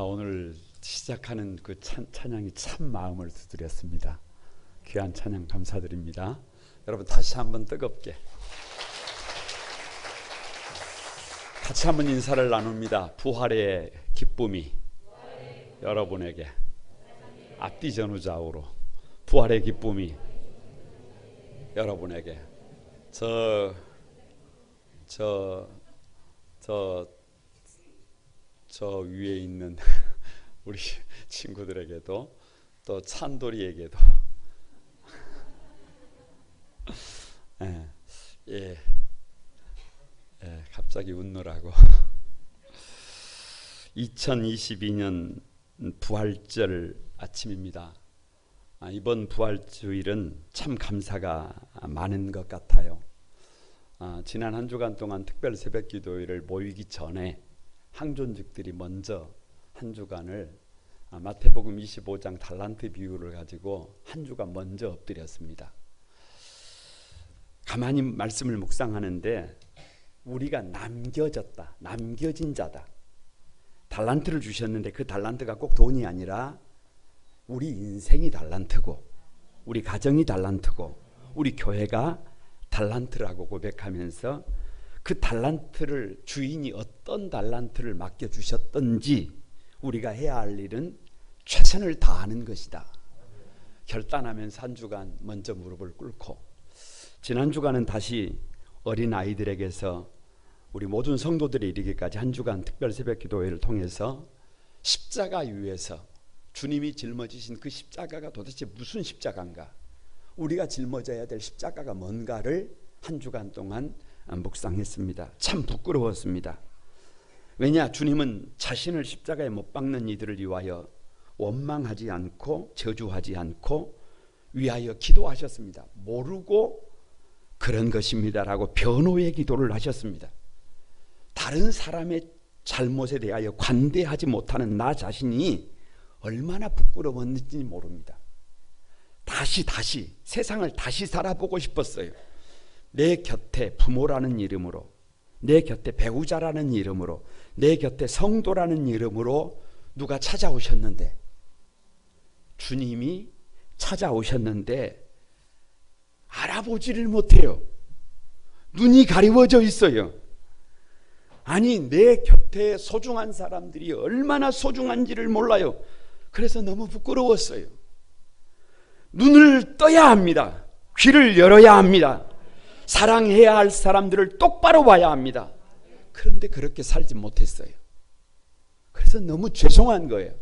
오늘 시작하는 그 찬양이 참 마음을 두드렸습니다. 귀한 찬양 감사드립니다. 여러분 다시 한번 뜨겁게 같이 한번 인사를 나눕니다. 부활의 기쁨이 여러분에게 앞뒤 전후좌우로 부활의 기쁨이 여러분에게 저 위에 있는 우리 친구들에게도 또 찬돌이에게도 갑자기 웃느라고 2022년 부활절 아침입니다. 이번 부활주일은 참 감사가 많은 것 같아요. 지난 한 주간 동안 특별 새벽 기도회를 모이기 전에 항존직들이 먼저 한 주간을 마태복음 25장 달란트 비유를 가지고 한 주간 먼저 엎드렸습니다. 가만히 말씀을 묵상하는데 우리가 남겨졌다, 남겨진 자다. 달란트를 주셨는데 그 달란트가 꼭 돈이 아니라 우리 인생이 달란트고 우리 가정이 달란트고 우리 교회가 달란트라고 고백하면서 그 달란트를 주인이 어떤 달란트를 맡겨주셨던지 우리가 해야 할 일은 최선을 다하는 것이다. 결단하면서 한 주간 먼저 무릎을 꿇고 지난 주간은 다시 어린아이들에게서 우리 모든 성도들이 이르기까지 한 주간 특별 새벽 기도회를 통해서 십자가 위에서 주님이 짊어지신 그 십자가가 도대체 무슨 십자가인가, 우리가 짊어져야 될 십자가가 뭔가를 한 주간 동안 묵상했습니다. 참 부끄러웠습니다. 왜냐, 주님은 자신을 십자가에 못 박는 이들을 위하여 원망하지 않고 저주하지 않고 위하여 기도하셨습니다. 모르고 그런 것입니다라고 변호의 기도를 하셨습니다. 다른 사람의 잘못에 대하여 관대하지 못하는 나 자신이 얼마나 부끄러웠는지 모릅니다. 다시 세상을 다시 살아보고 싶었어요. 내 곁에 부모라는 이름으로, 내 곁에 배우자라는 이름으로, 내 곁에 성도라는 이름으로 누가 찾아오셨는데, 주님이 찾아오셨는데 알아보지를 못해요. 눈이 가리워져 있어요. 아니, 내 곁에 소중한 사람들이 얼마나 소중한지를 몰라요. 그래서 너무 부끄러웠어요. 눈을 떠야 합니다. 귀를 열어야 합니다. 사랑해야 할 사람들을 똑바로 봐야 합니다. 그런데 그렇게 살지 못했어요. 그래서 너무 죄송한 거예요.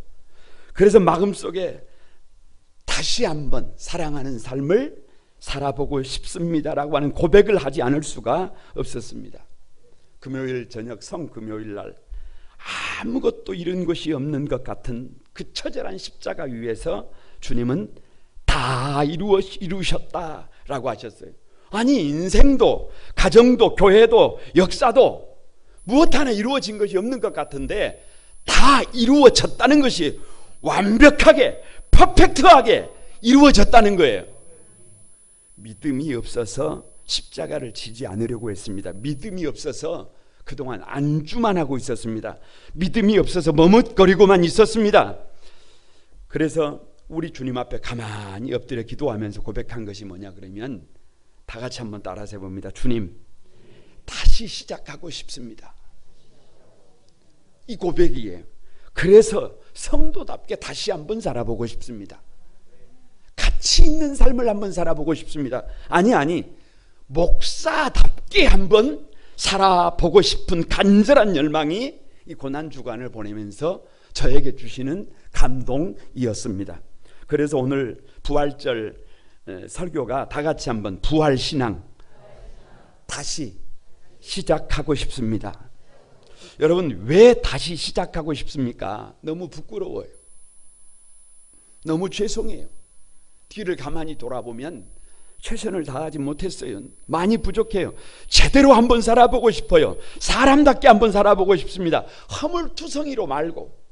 그래서 마음속에 다시 한번 사랑하는 삶을 살아보고 싶습니다라고 하는 고백을 하지 않을 수가 없었습니다. 금요일 저녁 성금요일 날 아무것도 이룬 것이 없는 것 같은 그 처절한 십자가 위에서 주님은 다 이루셨다라고 하셨어요. 아니, 인생도 가정도 교회도 역사도 무엇 하나 이루어진 것이 없는 것 같은데 다 이루어졌다는 것이 완벽하게 퍼펙트하게 이루어졌다는 거예요. 믿음이 없어서 십자가를 지지 않으려고 했습니다. 믿음이 없어서 그동안 안주만 하고 있었습니다. 믿음이 없어서 머뭇거리고만 있었습니다. 그래서 우리 주님 앞에 가만히 엎드려 기도하면서 고백한 것이 뭐냐 그러면 다 같이 한번 따라서 해봅니다. 주님, 다시 시작하고 싶습니다. 이 고백이에요. 그래서 성도답게 다시 한번 살아보고 싶습니다. 가치 있는 삶을 한번 살아보고 싶습니다. 아니 목사답게 한번 살아보고 싶은 간절한 열망이 이 고난주간을 보내면서 저에게 주시는 감동이었습니다. 그래서 오늘 부활절 설교가 다 같이 한번 부활신앙 다시 시작하고 싶습니다. 여러분, 왜 다시 시작하고 싶습니까? 너무 부끄러워요. 너무 죄송해요. 뒤를 가만히 돌아보면 최선을 다하지 못했어요. 많이 부족해요. 제대로 한번 살아보고 싶어요. 사람답게 한번 살아보고 싶습니다. 허물투성이로 말고,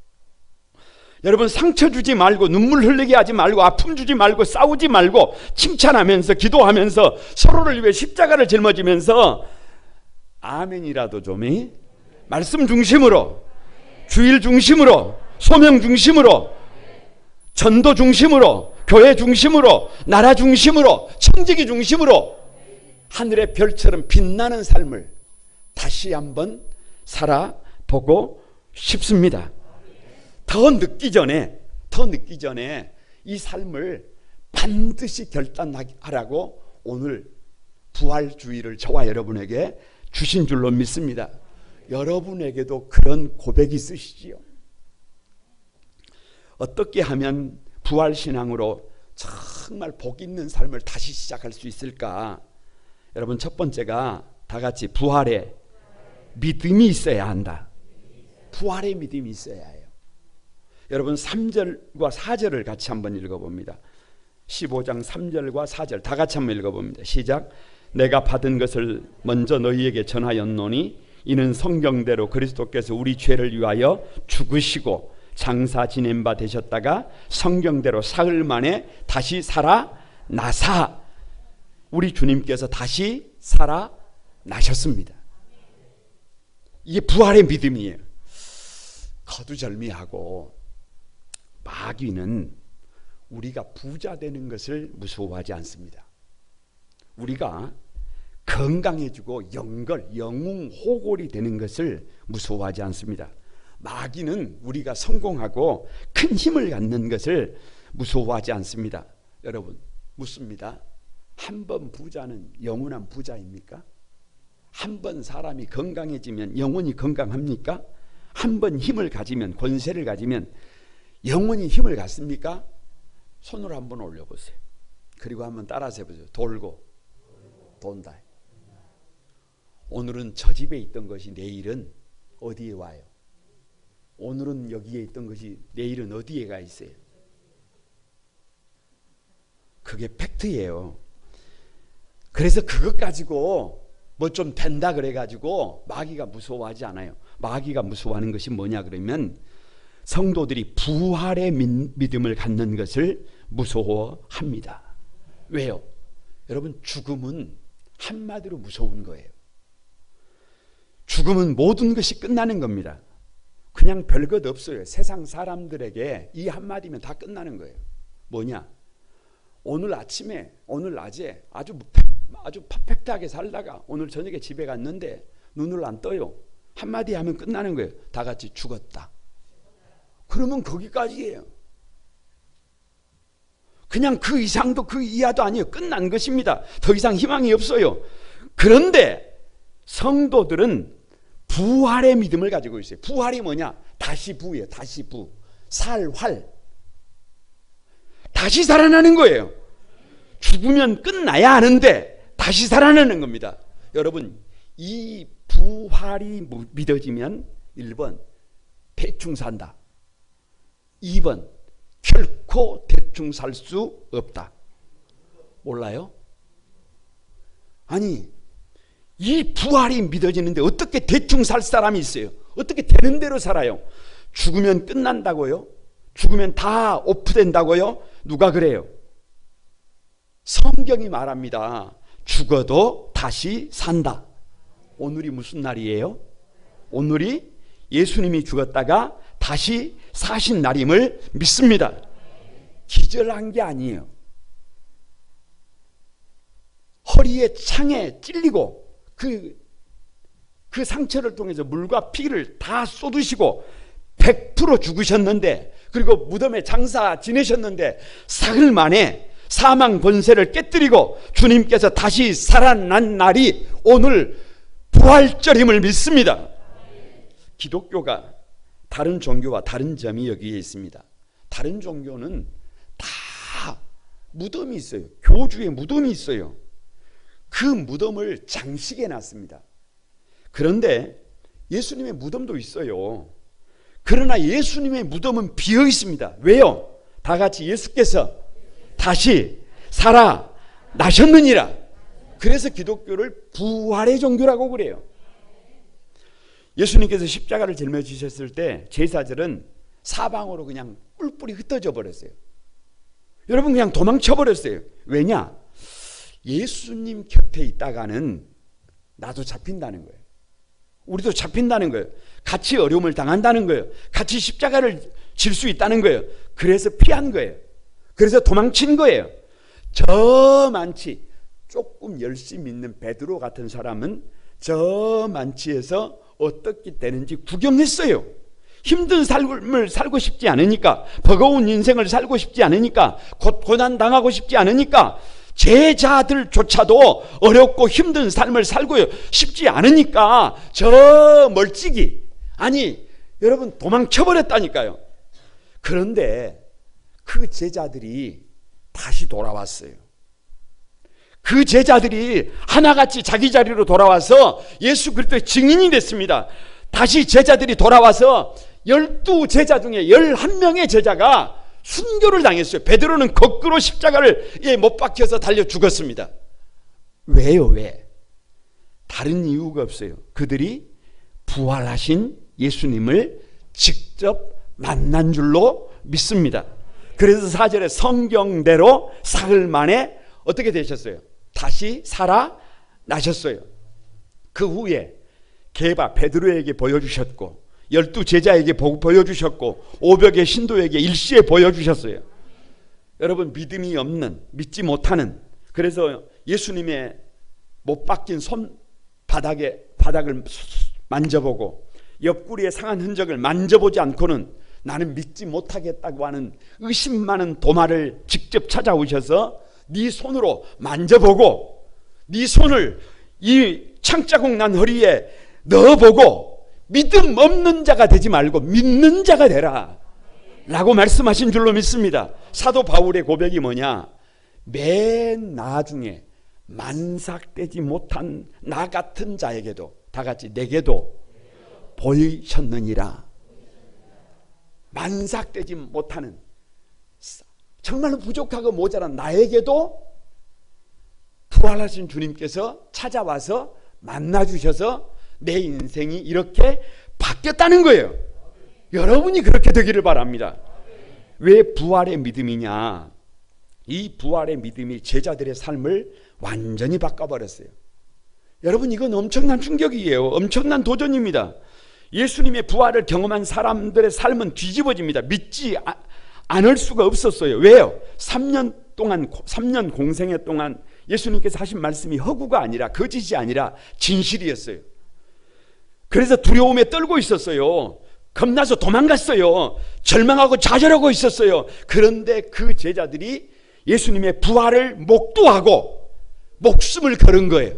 여러분, 상처 주지 말고, 눈물 흘리게 하지 말고, 아픔 주지 말고, 싸우지 말고, 칭찬하면서 기도하면서 서로를 위해 십자가를 짊어지면서 아멘이라도 좀 말씀 중심으로, 주일 중심으로, 소명 중심으로, 전도 중심으로, 교회 중심으로, 나라 중심으로, 청지기 중심으로 하늘의 별처럼 빛나는 삶을 다시 한번 살아보고 싶습니다. 더 늦기 전에 이 삶을 반드시 결단하라고 오늘 부활주의를 저와 여러분에게 주신 줄로 믿습니다. 여러분에게도 그런 고백이 있으시지요? 어떻게 하면 부활신앙으로 정말 복 있는 삶을 다시 시작할 수 있을까? 여러분, 첫 번째가 다 같이 부활의 믿음이 있어야 한다. 부활의 믿음이 있어야 해요. 여러분, 3절과 4절을 같이 한번 읽어봅니다. 15장 3절과 4절 다 같이 한번 읽어봅니다. 시작. 내가 받은 것을 먼저 너희에게 전하였노니 이는 성경대로 그리스도께서 우리 죄를 위하여 죽으시고 장사 지낸 바 되셨다가 성경대로 사흘 만에 다시 살아나사, 우리 주님께서 다시 살아나셨습니다. 이게 부활의 믿음이에요. 거두절미하고 마귀는 우리가 부자 되는 것을 무서워하지 않습니다. 우리가 건강해지고 영웅호골이 되는 것을 무서워하지 않습니다. 마귀는 우리가 성공하고 큰 힘을 갖는 것을 무서워하지 않습니다. 여러분, 묻습니다. 한 번 부자는 영원한 부자입니까? 한 번 사람이 건강해지면 영원히 건강합니까? 한 번 힘을 가지면, 권세를 가지면 영원히 힘을 갖습니까? 손을 한번 올려보세요. 그리고 한번 따라서 해보세요. 돌고 돈다. 오늘은 저 집에 있던 것이 내일은 어디에 와요? 오늘은 여기에 있던 것이 내일은 어디에 가 있어요? 그게 팩트예요. 그래서 그것 가지고 뭐 좀 된다 그래가지고 마귀가 무서워하지 않아요. 마귀가 무서워하는 것이 뭐냐 그러면 성도들이 부활의 믿음을 갖는 것을 무서워합니다. 왜요? 여러분, 죽음은 한마디로 무서운 거예요. 죽음은 모든 것이 끝나는 겁니다. 그냥 별것 없어요. 세상 사람들에게 이 한마디면 다 끝나는 거예요. 뭐냐? 오늘 아침에, 오늘 낮에 아주 퍼펙트하게 살다가 오늘 저녁에 집에 갔는데 눈을 안 떠요. 한마디 하면 끝나는 거예요. 다 같이 죽었다. 그러면 거기까지예요. 그냥 그 이상도 그 이하도 아니에요. 끝난 것입니다. 더 이상 희망이 없어요. 그런데 성도들은 부활의 믿음을 가지고 있어요. 부활이 뭐냐? 다시 부예요. 다시 부. 살활. 다시 살아나는 거예요. 죽으면 끝나야 하는데 다시 살아나는 겁니다. 여러분, 이 부활이 믿어지면 1번 대충 산다. 2번 결코 대충 살 수 없다. 몰라요? 아니, 이 부활이 믿어지는데 어떻게 대충 살 사람이 있어요? 어떻게 되는 대로 살아요? 죽으면 끝난다고요? 죽으면 다 오프된다고요? 누가 그래요? 성경이 말합니다. 죽어도 다시 산다. 오늘이 무슨 날이에요? 오늘이 예수님이 죽었다가 다시 사신 날임을 믿습니다. 기절한 게 아니에요. 허리에 창에 찔리고 그 상처를 통해서 물과 피를 다 쏟으시고 100% 죽으셨는데, 그리고 무덤에 장사 지내셨는데 사흘 만에 사망 권세를 깨뜨리고 주님께서 다시 살아난 날이 오늘 부활절임을 믿습니다. 기독교가 다른 종교와 다른 점이 여기에 있습니다. 다른 종교는 다 무덤이 있어요. 교주의 무덤이 있어요. 그 무덤을 장식해 놨습니다. 그런데 예수님의 무덤도 있어요. 그러나 예수님의 무덤은 비어 있습니다. 왜요? 다 같이 예수께서 다시 살아나셨느니라. 그래서 기독교를 부활의 종교라고 그래요. 예수님께서 십자가를 짊어지셨을 때 제사들은 사방으로 그냥 뿔뿔이 흩어져 버렸어요. 여러분, 그냥 도망쳐 버렸어요. 왜냐? 예수님 곁에 있다가는 나도 잡힌다는 거예요. 우리도 잡힌다는 거예요. 같이 어려움을 당한다는 거예요. 같이 십자가를 질 수 있다는 거예요. 그래서 피한 거예요. 그래서 도망친 거예요. 저만치 조금 열심히 믿는 베드로 같은 사람은 저만치에서 어떻게 되는지 구경했어요. 힘든 삶을 살고 싶지 않으니까, 버거운 인생을 살고 싶지 않으니까, 고난 당하고 싶지 않으니까, 제자들조차도 어렵고 힘든 삶을 살고 싶지 않으니까 저 멀찍이, 아니 여러분 도망쳐버렸다니까요. 그런데 그 제자들이 다시 돌아왔어요. 그 제자들이 하나같이 자기 자리로 돌아와서 예수 그리스도의 증인이 됐습니다. 다시 제자들이 돌아와서 12제자 중에 11명의 제자가 순교를 당했어요. 베드로는 거꾸로 십자가를 못 박혀서 달려 죽었습니다. 왜요? 왜? 다른 이유가 없어요. 그들이 부활하신 예수님을 직접 만난 줄로 믿습니다. 그래서 4절에 성경대로 사흘 만에 어떻게 되셨어요? 다시 살아나셨어요. 그 후에 게바 베드로에게 보여주셨고 12제자에게 보여주셨고 500의 신도에게 일시에 보여주셨어요. 여러분, 믿음이 없는, 믿지 못하는, 그래서 예수님의 못 박힌 바닥을 만져보고 옆구리에 상한 흔적을 만져보지 않고는 나는 믿지 못하겠다고 하는 의심 많은 도마를 직접 찾아오셔서 네 손으로 만져보고 네 손을 이 창자국 난 허리에 넣어보고 믿음 없는 자가 되지 말고 믿는 자가 되라 라고 말씀하신 줄로 믿습니다. 사도 바울의 고백이 뭐냐? 맨 나중에 만삭되지 못한 나 같은 자에게도, 다 같이 내게도 보이셨느니라. 만삭되지 못하는, 정말로 부족하고 모자란 나에게도 부활하신 주님께서 찾아와서 만나주셔서 내 인생이 이렇게 바뀌었다는 거예요. 여러분이 그렇게 되기를 바랍니다. 왜 부활의 믿음이냐? 이 부활의 믿음이 제자들의 삶을 완전히 바꿔버렸어요. 여러분, 이건 엄청난 충격이에요. 엄청난 도전입니다. 예수님의 부활을 경험한 사람들의 삶은 뒤집어집니다. 믿지 않을 수가 없었어요. 왜요? 3년 공생애 동안 예수님께서 하신 말씀이 허구가 아니라, 거짓이 아니라 진실이었어요. 그래서 두려움에 떨고 있었어요. 겁나서 도망갔어요. 절망하고 좌절하고 있었어요. 그런데 그 제자들이 예수님의 부활을 목도하고 목숨을 걸은 거예요.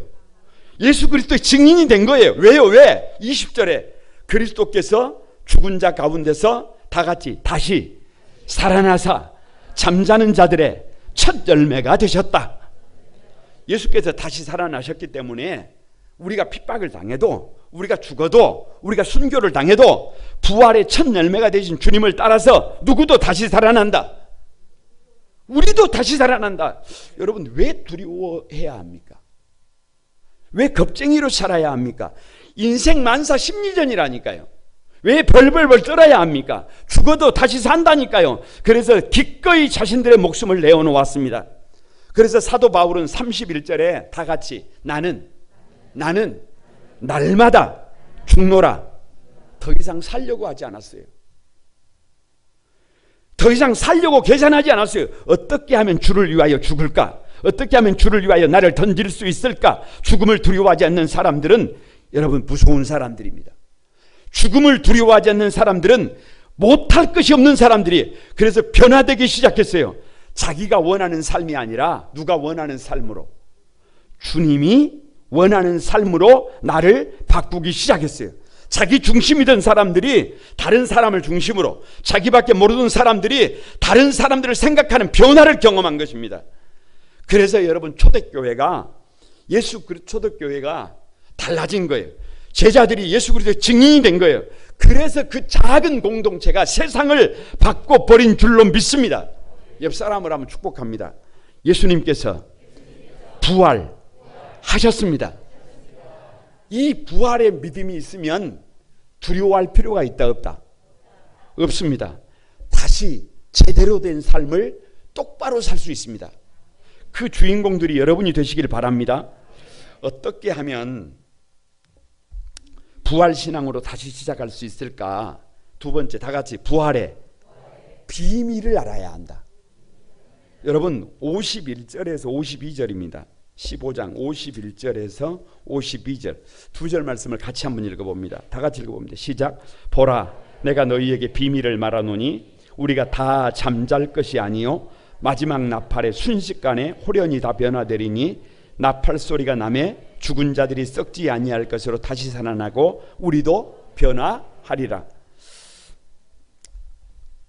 예수 그리스도의 증인이 된 거예요. 왜요? 왜? 20절에 그리스도께서 죽은 자 가운데서 다 같이 다시 살아나사 잠자는 자들의 첫 열매가 되셨다. 예수께서 다시 살아나셨기 때문에 우리가 핍박을 당해도, 우리가 죽어도, 우리가 순교를 당해도 부활의 첫 열매가 되신 주님을 따라서 누구도 다시 살아난다. 우리도 다시 살아난다. 여러분, 왜 두려워해야 합니까? 왜 겁쟁이로 살아야 합니까? 인생 만사 심리전이라니까요. 왜 벌벌벌 떨어야 합니까? 죽어도 다시 산다니까요. 그래서 기꺼이 자신들의 목숨을 내어놓았습니다. 그래서 사도 바울은 31절에 다 같이 나는 날마다 죽노라. 더 이상 살려고 하지 않았어요. 더 이상 살려고 계산하지 않았어요. 어떻게 하면 주를 위하여 죽을까? 어떻게 하면 주를 위하여 나를 던질 수 있을까? 죽음을 두려워하지 않는 사람들은 여러분 무서운 사람들입니다. 죽음을 두려워하지 않는 사람들은 못할 것이 없는 사람들이, 그래서 변화되기 시작했어요. 자기가 원하는 삶이 아니라 누가 원하는 삶으로, 주님이 원하는 삶으로 나를 바꾸기 시작했어요. 자기 중심이던 사람들이 다른 사람을 중심으로, 자기밖에 모르는 사람들이 다른 사람들을 생각하는 변화를 경험한 것입니다. 그래서 여러분, 초대교회가 초대교회가 달라진 거예요. 제자들이 예수 그리스도의 증인이 된 거예요. 그래서 그 작은 공동체가 세상을 바꿔버린 줄로 믿습니다. 옆 사람을 한번 축복합니다. 예수님께서 부활하셨습니다. 이 부활의 믿음이 있으면 두려워할 필요가 있다 없다? 없습니다. 다시 제대로 된 삶을 똑바로 살 수 있습니다. 그 주인공들이 여러분이 되시길 바랍니다. 어떻게 하면 부활신앙으로 다시 시작할 수 있을까? 두 번째, 다 같이 부활의 비밀을 알아야 한다. 여러분 51절에서 52절입니다. 15장 51절에서 52절 두 절 말씀을 같이 한번 읽어봅니다. 다 같이 읽어봅니다. 시작. 보라, 내가 너희에게 비밀을 말하노니 우리가 다 잠잘 것이 아니요 마지막 나팔에 순식간에 홀연히 다 변화되리니 나팔 소리가 나매 죽은 자들이 썩지 아니할 것으로 다시 살아나고 우리도 변화하리라.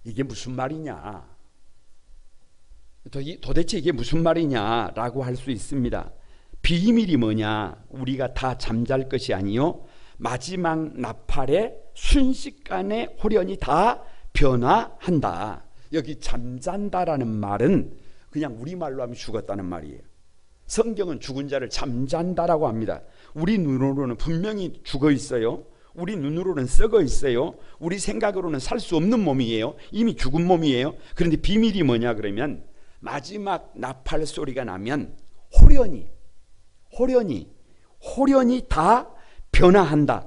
이게 무슨 말이냐? 도대체 이게 무슨 말이냐라고 할 수 있습니다. 비밀이 뭐냐? 우리가 다 잠잘 것이 아니요 마지막 나팔에 순식간에 홀연히 다 변화한다. 여기 잠잔다라는 말은 그냥 우리말로 하면 죽었다는 말이에요. 성경은 죽은 자를 잠잔다라고 합니다. 우리 눈으로는 분명히 죽어 있어요. 우리 눈으로는 썩어 있어요. 우리 생각으로는 살 수 없는 몸이에요. 이미 죽은 몸이에요. 그런데 비밀이 뭐냐 그러면 마지막 나팔 소리가 나면 홀연히 다 변화한다.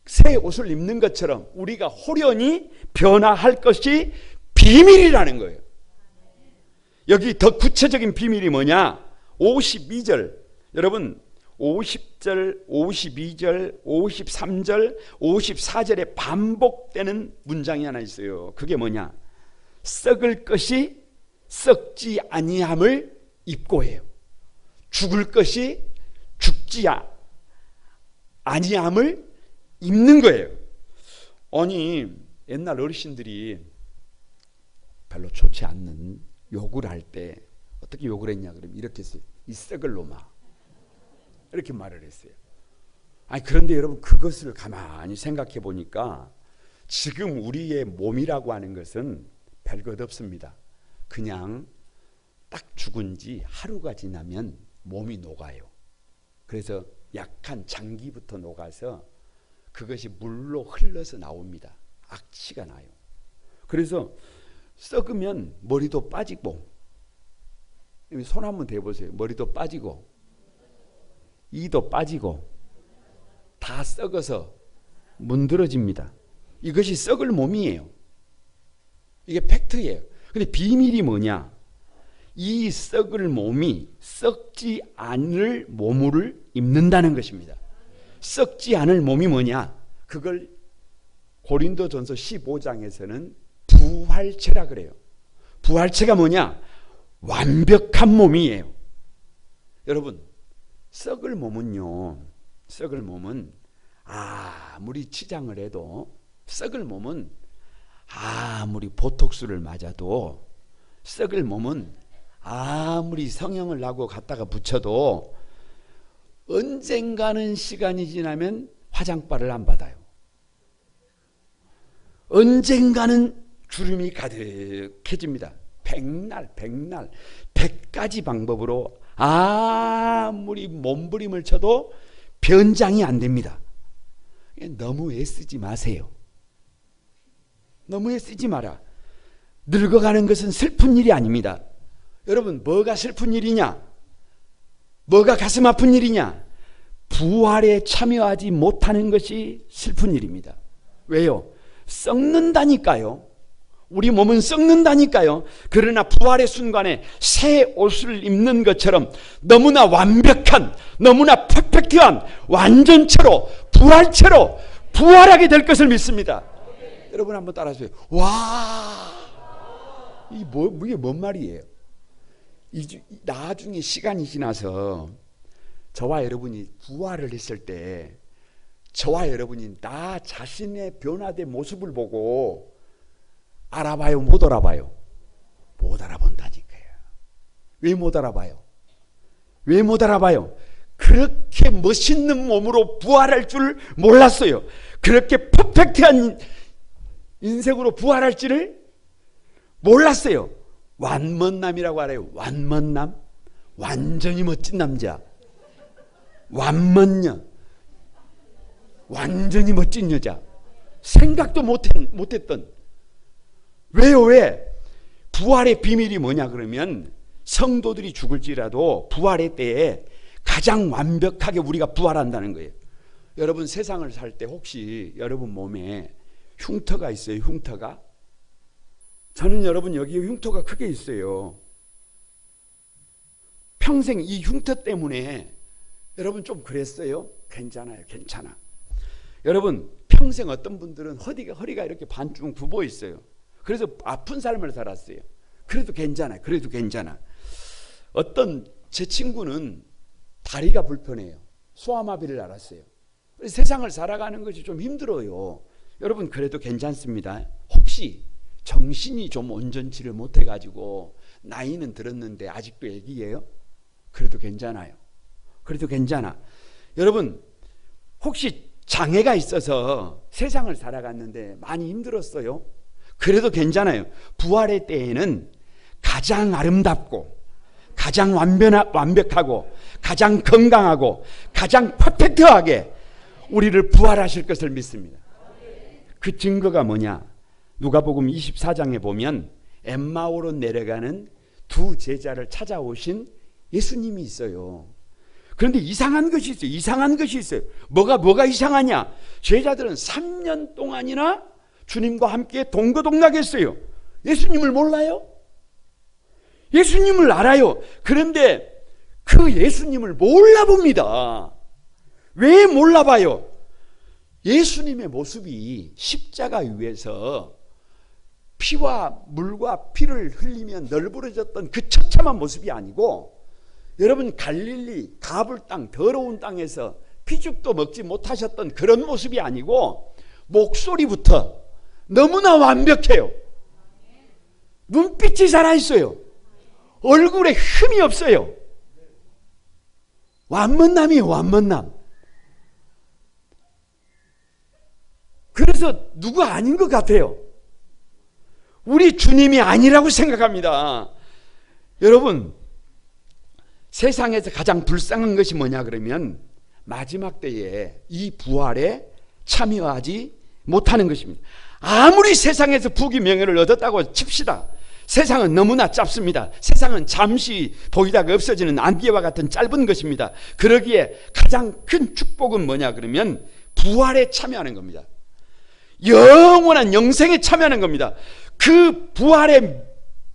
새 옷을 입는 것처럼 우리가 홀연히 변화할 것이 비밀이라는 거예요. 여기 더 구체적인 비밀이 뭐냐? 52절 여러분 50절, 52절, 53절, 54절에 반복되는 문장이 하나 있어요. 그게 뭐냐? 썩을 것이 썩지 아니함을 입고해요. 죽을 것이 죽지 아니함을 입는 거예요. 아니 옛날 어르신들이 별로 좋지 않는 욕을 할 때 어떻게 욕을 했냐 그러면 이렇게 했어요. 이 썩을 놈아 이렇게 말을 했어요. 아니 그런데 여러분 그것을 가만히 생각해 보니까 지금 우리의 몸이라고 하는 것은 별것 없습니다. 그냥 딱 죽은 지 하루가 지나면 몸이 녹아요. 그래서 약한 장기부터 녹아서 그것이 물로 흘러서 나옵니다. 악취가 나요. 그래서 썩으면 머리도 빠지고 손 한번 대보세요. 머리도 빠지고 이도 빠지고 다 썩어서 문드러집니다. 이것이 썩을 몸이에요. 이게 팩트예요. 근데 비밀이 뭐냐? 이 썩을 몸이 썩지 않을 몸을 입는다는 것입니다. 썩지 않을 몸이 뭐냐? 그걸 고린도전서 15장에서는 부활체라 그래요. 부활체가 뭐냐? 완벽한 몸이에요. 여러분 썩을 몸은 아무리 치장을 해도 썩을 몸은 아무리 보톡스를 맞아도 썩을 몸은 아무리 성형을 하고 갖다가 붙여도 언젠가는 시간이 지나면 화장빨을 안 받아요. 언젠가는 주름이 가득해집니다. 백날 100가지 방법으로 아무리 몸부림을 쳐도 변장이 안 됩니다. 너무 애쓰지 마세요. 너무 애쓰지 마라. 늙어가는 것은 슬픈 일이 아닙니다. 여러분 뭐가 슬픈 일이냐? 뭐가 가슴 아픈 일이냐? 부활에 참여하지 못하는 것이 슬픈 일입니다. 왜요? 썩는다니까요. 우리 몸은 썩는다니까요. 그러나 부활의 순간에 새 옷을 입는 것처럼 너무나 완벽한, 너무나 퍼펙트한 완전체로, 부활체로 부활하게 될 것을 믿습니다. 여러분 한번 따라하세요. 와, 이게 뭔 말이에요? 나중에 시간이 지나서 저와 여러분이 부활을 했을 때 저와 여러분이 나 자신의 변화된 모습을 보고 알아봐요? 못 알아봐요? 못 알아본다니까요. 왜 못 알아봐요? 왜 못 알아봐요? 그렇게 멋있는 몸으로 부활할 줄 몰랐어요. 그렇게 퍼펙트한 인생으로 부활할지를 몰랐어요. 완먼남이라고 알아요. 완먼남? 완전히 멋진 남자. 완먼녀. 완전히 멋진 여자. 생각도 못했던. 왜요? 왜? 부활의 비밀이 뭐냐 그러면 성도들이 죽을지라도 부활의 때에 가장 완벽하게 우리가 부활한다는 거예요. 여러분 세상을 살 때 혹시 여러분 몸에 흉터가 있어요? 흉터가? 저는 여러분 여기에 흉터가 크게 있어요. 평생 이 흉터 때문에 여러분 좀 그랬어요? 괜찮아요. 괜찮아. 여러분 평생 어떤 분들은 허리가 이렇게 반쯤 굽어 있어요. 그래서 아픈 삶을 살았어요. 그래도 괜찮아. 그래도 괜찮아. 어떤 제 친구는 다리가 불편해요. 소아마비를 앓았어요. 세상을 살아가는 것이 좀 힘들어요. 여러분 그래도 괜찮습니다. 혹시 정신이 좀 온전치를 못해가지고 나이는 들었는데 아직도 애기예요? 그래도 괜찮아요. 그래도 괜찮아. 여러분 혹시 장애가 있어서 세상을 살아갔는데 많이 힘들었어요? 그래도 괜찮아요. 부활의 때에는 가장 아름답고 가장 완벽하고 가장 건강하고 가장 퍼펙트하게 우리를 부활하실 것을 믿습니다. 그 증거가 뭐냐? 누가복음 24장에 보면 엠마오로 내려가는 두 제자를 찾아오신 예수님이 있어요. 그런데 이상한 것이 있어요. 이상한 것이 있어요. 뭐가 이상하냐? 제자들은 3년 동안이나 주님과 함께 동거동락했어요. 예수님을 몰라요? 예수님을 알아요. 그런데 그 예수님을 몰라봅니다. 왜 몰라봐요? 예수님의 모습이 십자가 위에서 피와 물과 피를 흘리며 널브러졌던 그 처참한 모습이 아니고, 여러분 갈릴리 가불 땅 더러운 땅에서 피죽도 먹지 못하셨던 그런 모습이 아니고 목소리부터 너무나 완벽해요. 눈빛이 살아있어요. 얼굴에 흠이 없어요. 완먼남이에요. 완먼남. 그래서 누가 아닌 것 같아요. 우리 주님이 아니라고 생각합니다. 여러분 세상에서 가장 불쌍한 것이 뭐냐 그러면 마지막 때에 이 부활에 참여하지 못하는 것입니다. 아무리 세상에서 부귀 명예를 얻었다고 칩시다. 세상은 너무나 짧습니다. 세상은 잠시 보이다가 없어지는 안개와 같은 짧은 것입니다. 그러기에 가장 큰 축복은 뭐냐 그러면 부활에 참여하는 겁니다. 영원한 영생에 참여하는 겁니다. 그 부활의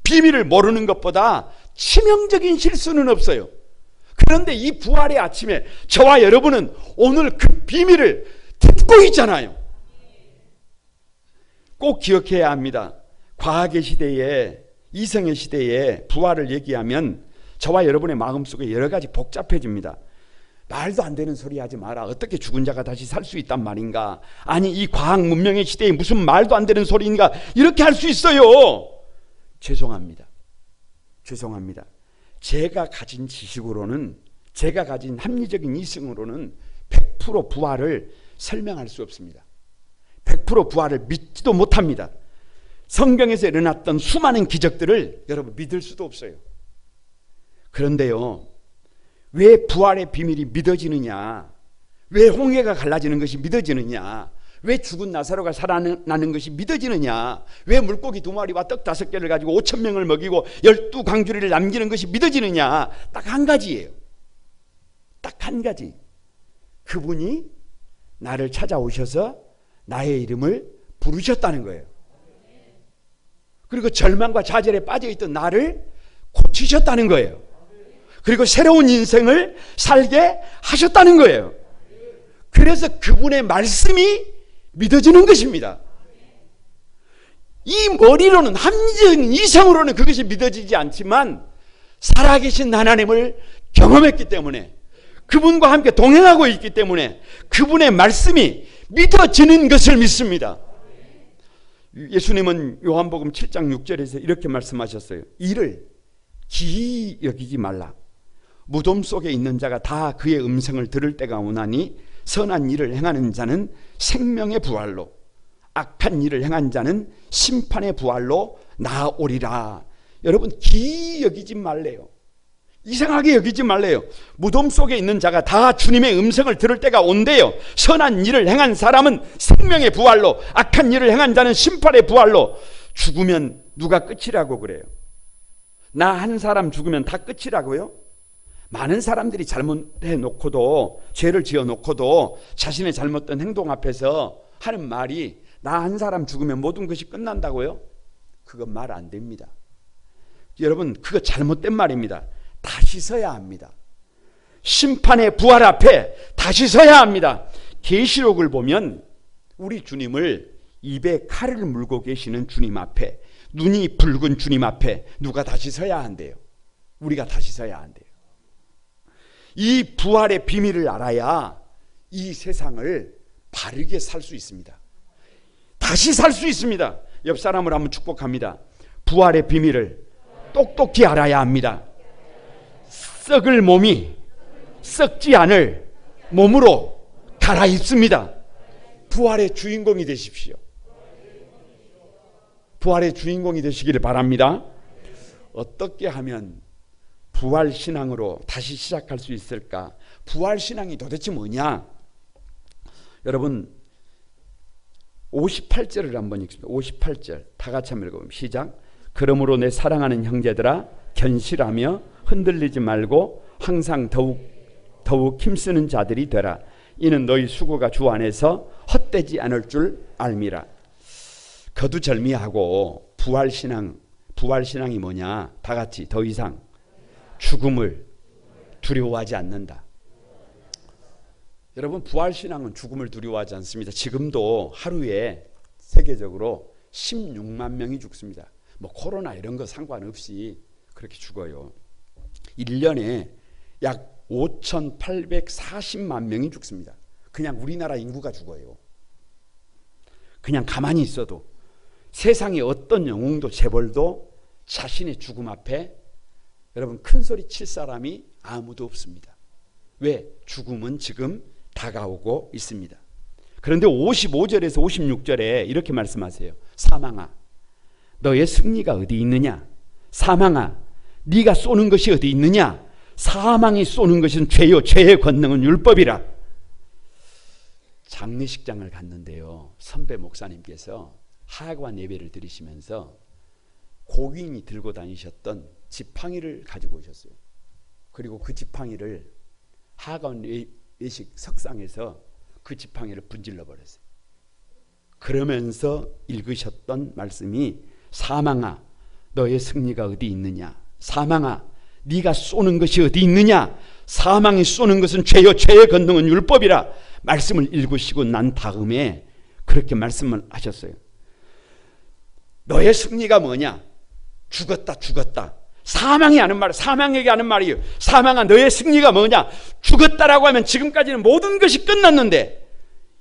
비밀을 모르는 것보다 치명적인 실수는 없어요. 그런데 이 부활의 아침에 저와 여러분은 오늘 그 비밀을 듣고 있잖아요. 꼭 기억해야 합니다. 과학의 시대에, 이성의 시대에 부활을 얘기하면 저와 여러분의 마음속에 여러 가지 복잡해집니다. 말도 안 되는 소리 하지 마라. 어떻게 죽은 자가 다시 살 수 있단 말인가? 아니 이 과학 문명의 시대에 무슨 말도 안 되는 소리인가? 이렇게 할 수 있어요. 죄송합니다. 제가 가진 지식으로는, 제가 가진 합리적인 이성으로는 100% 부활을 설명할 수 없습니다. 100% 부활을 믿지도 못합니다. 성경에서 일어났던 수많은 기적들을 여러분 믿을 수도 없어요. 그런데요, 왜 부활의 비밀이 믿어지느냐? 왜 홍해가 갈라지는 것이 믿어지느냐? 왜 죽은 나사로가 살아나는 것이 믿어지느냐? 왜 물고기 2마리와 떡 5개를 가지고 5,000명을 먹이고 12광주리를 남기는 것이 믿어지느냐? 딱 한 가지예요. 딱 한 가지. 그분이 나를 찾아오셔서 나의 이름을 부르셨다는 거예요. 그리고 절망과 좌절에 빠져있던 나를 고치셨다는 거예요. 그리고 새로운 인생을 살게 하셨다는 거예요. 그래서 그분의 말씀이 믿어지는 것입니다. 이 머리로는, 합리적인 이성으로는 그것이 믿어지지 않지만 살아계신 하나님을 경험했기 때문에, 그분과 함께 동행하고 있기 때문에 그분의 말씀이 믿어지는 것을 믿습니다. 예수님은 요한복음 7장 6절에서 이렇게 말씀하셨어요. 이를 기이 여기지 말라. 무덤 속에 있는 자가 다 그의 음성을 들을 때가 오나니 선한 일을 행하는 자는 생명의 부활로, 악한 일을 행한 자는 심판의 부활로 나아오리라. 여러분 기이 여기지 말래요. 이상하게 여기지 말래요. 무덤 속에 있는 자가 다 주님의 음성을 들을 때가 온대요. 선한 일을 행한 사람은 생명의 부활로, 악한 일을 행한 자는 심판의 부활로. 죽으면 누가 끝이라고 그래요? 나 한 사람 죽으면 다 끝이라고요? 많은 사람들이 잘못해 놓고도, 죄를 지어 놓고도 자신의 잘못된 행동 앞에서 하는 말이 나 한 사람 죽으면 모든 것이 끝난다고요? 그건 말 안 됩니다. 여러분, 그거 잘못된 말입니다. 다시 서야 합니다. 심판의 부활 앞에 다시 서야 합니다. 계시록을 보면 우리 주님을 입에 칼을 물고 계시는 주님 앞에, 눈이 붉은 주님 앞에 누가 다시 서야 한대요. 우리가 다시 서야 한대요. 이 부활의 비밀을 알아야 이 세상을 바르게 살 수 있습니다. 다시 살 수 있습니다. 옆 사람을 한번 축복합니다. 부활의 비밀을 똑똑히 알아야 합니다. 썩을 몸이 썩지 않을 몸으로 갈아입습니다. 부활의 주인공이 되십시오. 부활의 주인공이 되시기를 바랍니다. 어떻게 하면 부활신앙으로 다시 시작할 수 있을까? 부활신앙이 도대체 뭐냐? 여러분 58절을 한번 읽습니다. 58절 다 같이 한번 읽어보면 시작. 그러므로 내 사랑하는 형제들아 견실하며 흔들리지 말고 항상 더욱 힘쓰는 자들이 되라. 이는 너희 수고가 주 안에서 헛되지 않을 줄 알미라. 거두절미하고 부활신앙이 뭐냐? 다 같이 더 이상 죽음을 두려워하지 않는다. 여러분, 부활신앙은 죽음을 두려워하지 않습니다. 지금도 하루에 세계적으로 16만 명이 죽습니다. 뭐 코로나 이런 거 상관없이 그렇게 죽어요. 1년에 약 5,840만 명이 죽습니다. 그냥 우리나라 인구가 죽어요. 그냥 가만히 있어도 세상의 어떤 영웅도 재벌도 자신의 죽음 앞에 여러분 큰 소리 칠 사람이 아무도 없습니다. 왜? 죽음은 지금 다가오고 있습니다. 그런데 55절에서 56절에 이렇게 말씀하세요. 사망아, 너의 승리가 어디 있느냐? 사망아, 네가 쏘는 것이 어디 있느냐? 사망이 쏘는 것은 죄요, 죄의 권능은 율법이라. 장례식장을 갔는데요, 선배 목사님께서 하관 예배를 드리시면서 고인이 들고 다니셨던 지팡이를 가지고 오셨어요. 그리고 그 지팡이를 하관 예식 석상에서 그 지팡이를 분질러 버렸어요. 그러면서 읽으셨던 말씀이 사망아, 너의 승리가 어디 있느냐? 사망아, 네가 쏘는 것이 어디 있느냐? 사망이 쏘는 것은 죄요, 죄의 권능은 율법이라. 말씀을 읽으시고 난 다음에 그렇게 말씀을 하셨어요. 너의 승리가 뭐냐? 죽었다, 죽었다. 사망이 하는 말, 사망에게 하는 말이에요. 사망아, 너의 승리가 뭐냐? 죽었다라고 하면 지금까지는 모든 것이 끝났는데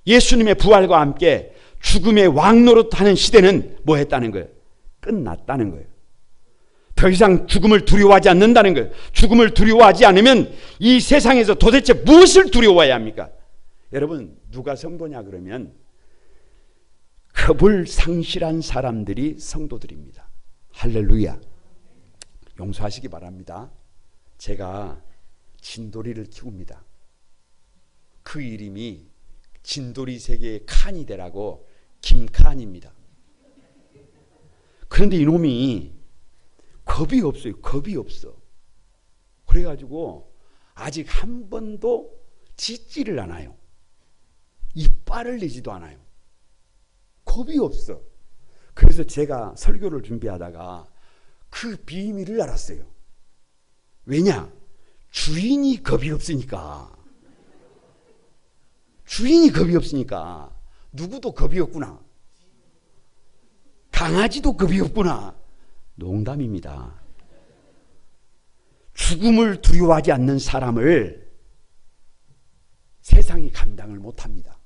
예수님의 부활과 함께 죽음의 왕노릇하는 시대는 뭐 했다는 거예요? 끝났다는 거예요. 더 이상 죽음을 두려워하지 않는다는 거예요. 죽음을 두려워하지 않으면 이 세상에서 도대체 무엇을 두려워해야 합니까? 여러분, 누가 성도냐 그러면 겁을 상실한 사람들이 성도들입니다. 할렐루야. 용서하시기 바랍니다. 제가 진돌이를 키웁니다. 그 이름이 진돌이 세계의 칸이 되라고 김칸입니다. 그런데 이놈이 겁이 없어요. 겁이 없어. 그래가지고 아직 한 번도 짖지를 않아요. 이빨을 내지도 않아요. 겁이 없어. 그래서 제가 설교를 준비하다가 그 비밀을 알았어요. 왜냐? 주인이 겁이 없으니까. 주인이 겁이 없으니까 누구도 겁이 없구나. 강아지도 겁이 없구나. 농담입니다. 죽음을 두려워하지 않는 사람을 세상이 감당을 못합니다.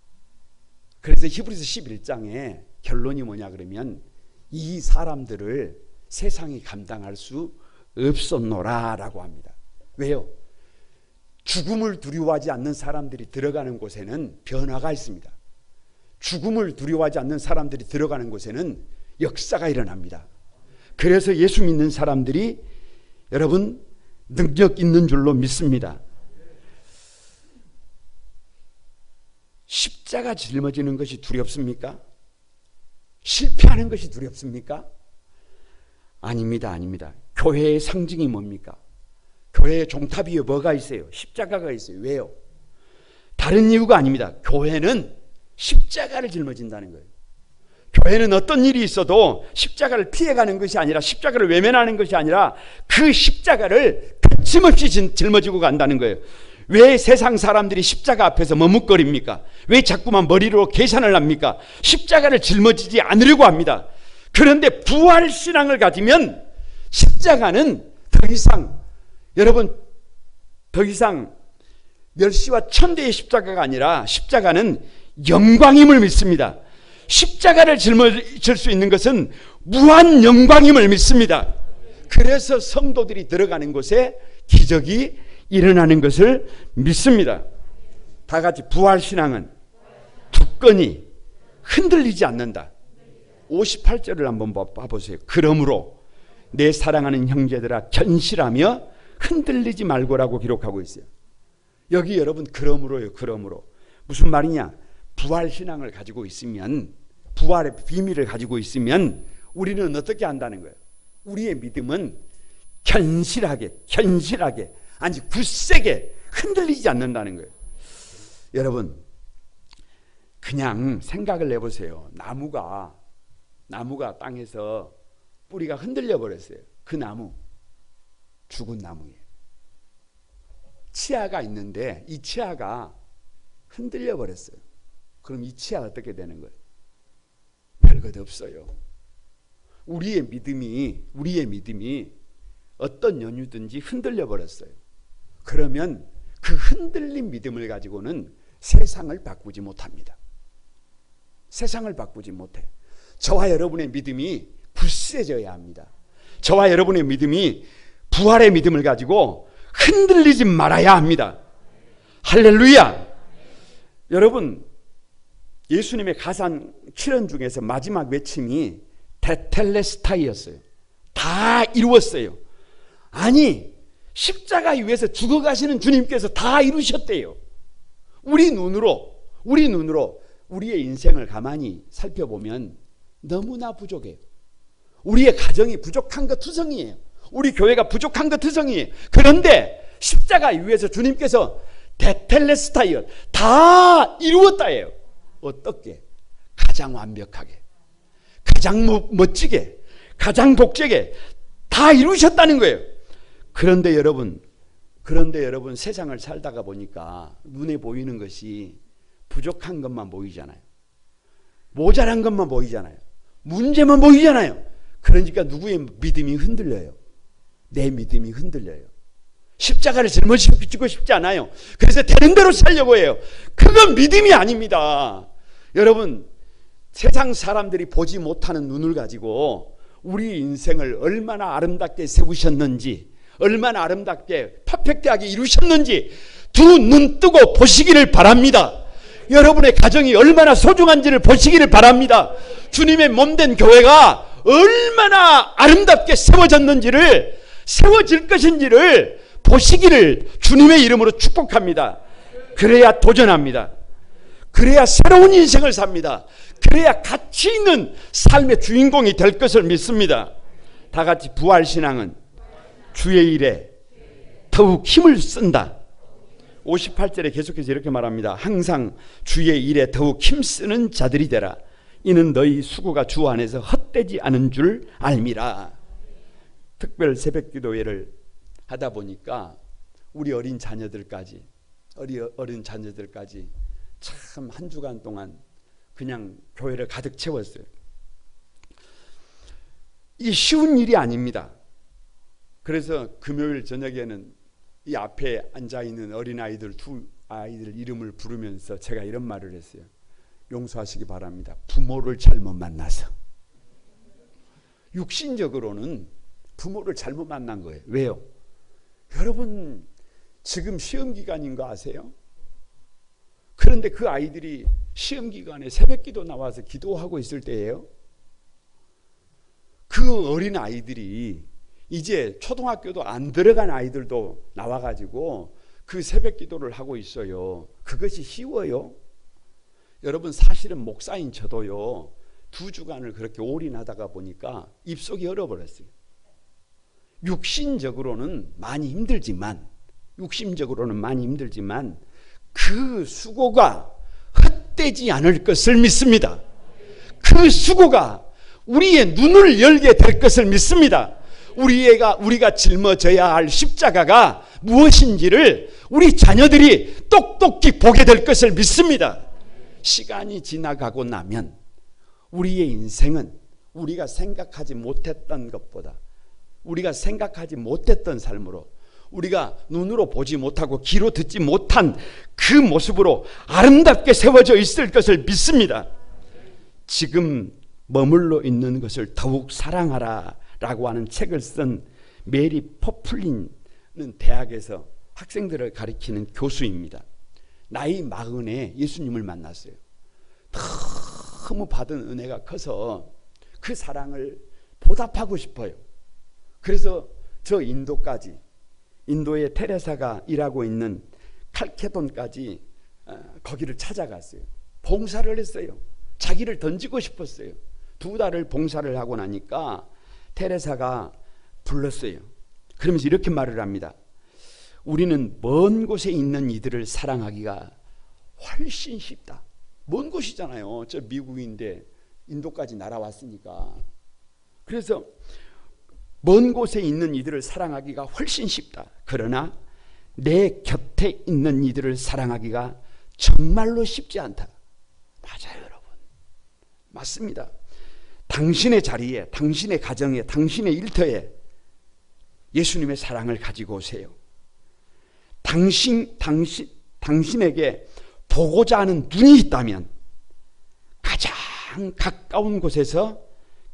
그래서 히브리서 11장에 결론이 뭐냐 그러면 이 사람들을 세상이 감당할 수 없었노라 라고 합니다. 왜요? 죽음을 두려워하지 않는 사람들이 들어가는 곳에는 변화가 있습니다. 죽음을 두려워하지 않는 사람들이 들어가는 곳에는 역사가 일어납니다. 그래서 예수 믿는 사람들이 여러분 능력 있는 줄로 믿습니다. 십자가 짊어지는 것이 두렵습니까? 실패하는 것이 두렵습니까? 아닙니다. 아닙니다. 교회의 상징이 뭡니까? 교회에 종탑 위에 뭐가 있어요? 십자가가 있어요. 왜요? 다른 이유가 아닙니다. 교회는 십자가를 짊어진다는 거예요. 교회는 어떤 일이 있어도 십자가를 피해가는 것이 아니라, 십자가를 외면하는 것이 아니라 그 십자가를 거침없이 짊어지고 간다는 거예요. 왜 세상 사람들이 십자가 앞에서 머뭇거립니까? 왜 자꾸만 머리로 계산을 합니까? 십자가를 짊어지지 않으려고 합니다. 그런데 부활신앙을 가지면 십자가는 더 이상, 여러분, 더 이상 멸시와 천대의 십자가가 아니라 십자가는 영광임을 믿습니다. 십자가를 짊어질 수 있는 것은 무한 영광임을 믿습니다. 그래서 성도들이 들어가는 곳에 기적이 일어나는 것을 믿습니다. 다 같이 부활신앙은 두건이 흔들리지 않는다. 58절을 한번 봐보세요. 그러므로 내 사랑하는 형제들아 견실하며 흔들리지 말고라고 기록하고 있어요. 여기 여러분 그러므로요. 그러므로 무슨 말이냐? 부활신앙을 가지고 있으면, 부활의 비밀을 가지고 있으면 우리는 어떻게 한다는 거예요? 우리의 믿음은 견실하게 아니 굳세게 흔들리지 않는다는 거예요. 여러분 그냥 생각을 해보세요. 나무가 땅에서 뿌리가 흔들려 버렸어요. 그 나무 죽은 나무예요. 치아가 있는데 이 치아가 흔들려 버렸어요. 그럼 이 치아 어떻게 되는 거예요? 별것 없어요. 우리의 믿음이 어떤 연유든지 흔들려 버렸어요. 그러면 그 흔들린 믿음을 가지고는 세상을 바꾸지 못합니다. 세상을 바꾸지 못해. 저와 여러분의 믿음이 굳세져야 합니다. 저와 여러분의 믿음이 부활의 믿음을 가지고 흔들리지 말아야 합니다. 할렐루야. 여러분 예수님의 가상 7원 중에서 마지막 외침이 테텔레스타이였어요. 다 이루었어요. 아니 십자가 위에서 죽어가시는 주님께서 다 이루셨대요. 우리 눈으로 우리의 인생을 가만히 살펴보면 너무나 부족해요. 우리의 가정이 부족한 것 투성이에요. 우리 교회가 부족한 것 투성이에요. 그런데 십자가 위에서 주님께서 테텔레스타이어 다 이루었다예요. 어떻게? 가장 완벽하게, 가장 멋지게, 가장 복되게 다 이루셨다는 거예요. 그런데 여러분 세상을 살다가 보니까 눈에 보이는 것이 부족한 것만 보이잖아요. 모자란 것만 보이잖아요. 문제만 보이잖아요. 그러니까 누구의 믿음이 흔들려요? 내 믿음이 흔들려요. 십자가를 짊어지고 싶지 않아요. 그래서 되는 대로 살려고 해요. 그건 믿음이 아닙니다. 여러분 세상 사람들이 보지 못하는 눈을 가지고 우리 인생을 얼마나 아름답게 세우셨는지, 얼마나 아름답게 퍼펙트하게 이루셨는지 두 눈 뜨고 보시기를 바랍니다. 여러분의 가정이 얼마나 소중한지를 보시기를 바랍니다. 주님의 몸된 교회가 얼마나 아름답게 세워질 것인지를 보시기를 주님의 이름으로 축복합니다. 그래야 도전합니다. 그래야 새로운 인생을 삽니다. 그래야 가치 있는 삶의 주인공이 될 것을 믿습니다. 다 같이 부활신앙은 주의 일에 더욱 힘을 쓴다. 58절에 계속해서 이렇게 말합니다. 항상 주의 일에 더욱 힘쓰는 자들이 되라. 이는 너희 수고가 주 안에서 헛되지 않은 줄 알미라. 특별 새벽기도회를 하다 보니까 우리 어린 자녀들까지 참 한 주간 동안 그냥 교회를 가득 채웠어요. 이게 쉬운 일이 아닙니다. 그래서 금요일 저녁에는 이 앞에 앉아있는 어린아이들 두 아이들 이름을 부르면서 제가 이런 말을 했어요. 용서하시기 바랍니다. 부모를 잘못 만나서. 육신적으로는 부모를 잘못 만난 거예요. 왜요? 여러분 지금 시험기간인 거 아세요? 그런데 그 아이들이 시험기간에 새벽기도 나와서 기도하고 있을 때예요. 그 어린 아이들이 이제 초등학교도 안 들어간 아이들도 나와가지고 그 새벽기도를 하고 있어요. 그것이 쉬워요? 여러분 사실은 목사인 저도요 2주간을 그렇게 올인하다가 보니까 입속이 얼어버렸어요. 육신적으로는 많이 힘들지만 그 수고가 헛되지 않을 것을 믿습니다. 그 수고가 우리의 눈을 열게 될 것을 믿습니다. 우리가 짊어져야 할 십자가가 무엇인지를 우리 자녀들이 똑똑히 보게 될 것을 믿습니다. 시간이 지나가고 나면 우리의 인생은 우리가 생각하지 못했던 것보다, 우리가 생각하지 못했던 삶으로, 우리가 눈으로 보지 못하고 귀로 듣지 못한 그 모습으로 아름답게 세워져 있을 것을 믿습니다. 지금 머물러 있는 것을 더욱 사랑하라 라고 하는 책을 쓴 메리 포플린은 대학에서 학생들을 가리키는 교수입니다. 나이 40에 예수님을 만났어요. 너무 받은 은혜가 커서 그 사랑을 보답하고 싶어요. 그래서 저 인도의 테레사가 일하고 있는 칼케돈까지 거기를 찾아갔어요. 봉사를 했어요. 자기를 던지고 싶었어요. 2달을 봉사를 하고 나니까 테레사가 불렀어요. 그러면서 이렇게 말을 합니다. 우리는 먼 곳에 있는 이들을 사랑하기가 훨씬 쉽다. 먼 곳이잖아요. 저 미국인데 인도까지 날아왔으니까. 그래서 먼 곳에 있는 이들을 사랑하기가 훨씬 쉽다. 그러나 내 곁에 있는 이들을 사랑하기가 정말로 쉽지 않다. 맞아요, 여러분. 맞습니다. 당신의 자리에, 당신의 가정에, 당신의 일터에 예수님의 사랑을 가지고 오세요. 당신에게 보고자 하는 눈이 있다면 가장 가까운 곳에서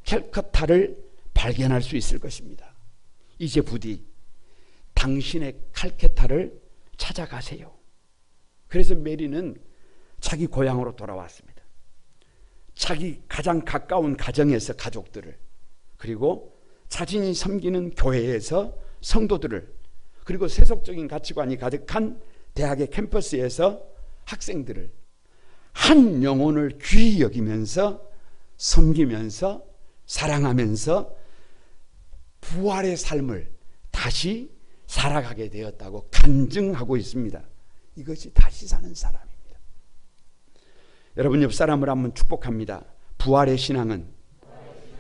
캘커타를 발견할 수 있을 것입니다. 이제 부디 당신의 칼케타를 찾아가세요. 그래서 메리는 자기 고향으로 돌아왔습니다. 자기 가장 가까운 가정에서 가족들을, 그리고 자신이 섬기는 교회에서 성도들을, 그리고 세속적인 가치관이 가득한 대학의 캠퍼스에서 학생들을 한 영혼을 귀히 여기면서 섬기면서 사랑하면서 부활의 삶을 다시 살아가게 되었다고 간증하고 있습니다. 이것이 다시 사는 사람입니다. 여러분 옆 사람을 한번 축복합니다. 부활의 신앙은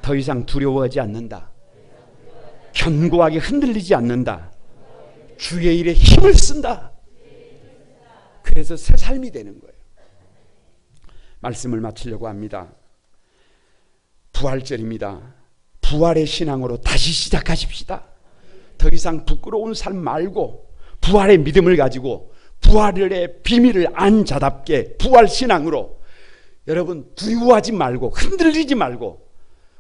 더 이상 두려워하지 않는다. 견고하게 흔들리지 않는다. 주의 일에 힘을 쓴다. 그래서 새 삶이 되는 거예요. 말씀을 마치려고 합니다. 부활절입니다. 부활의 신앙으로 다시 시작하십시다. 더 이상 부끄러운 삶 말고 부활의 믿음을 가지고 부활의 비밀을 안 자답게 부활 신앙으로 여러분 두려워하지 말고 흔들리지 말고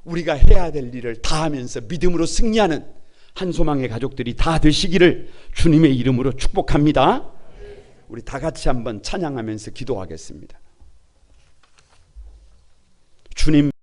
우리가 해야 될 일을 다 하면서 믿음으로 승리하는 한소망의 가족들이 다 되시기를 주님의 이름으로 축복합니다. 우리 다 같이 한번 찬양하면서 기도하겠습니다. 주님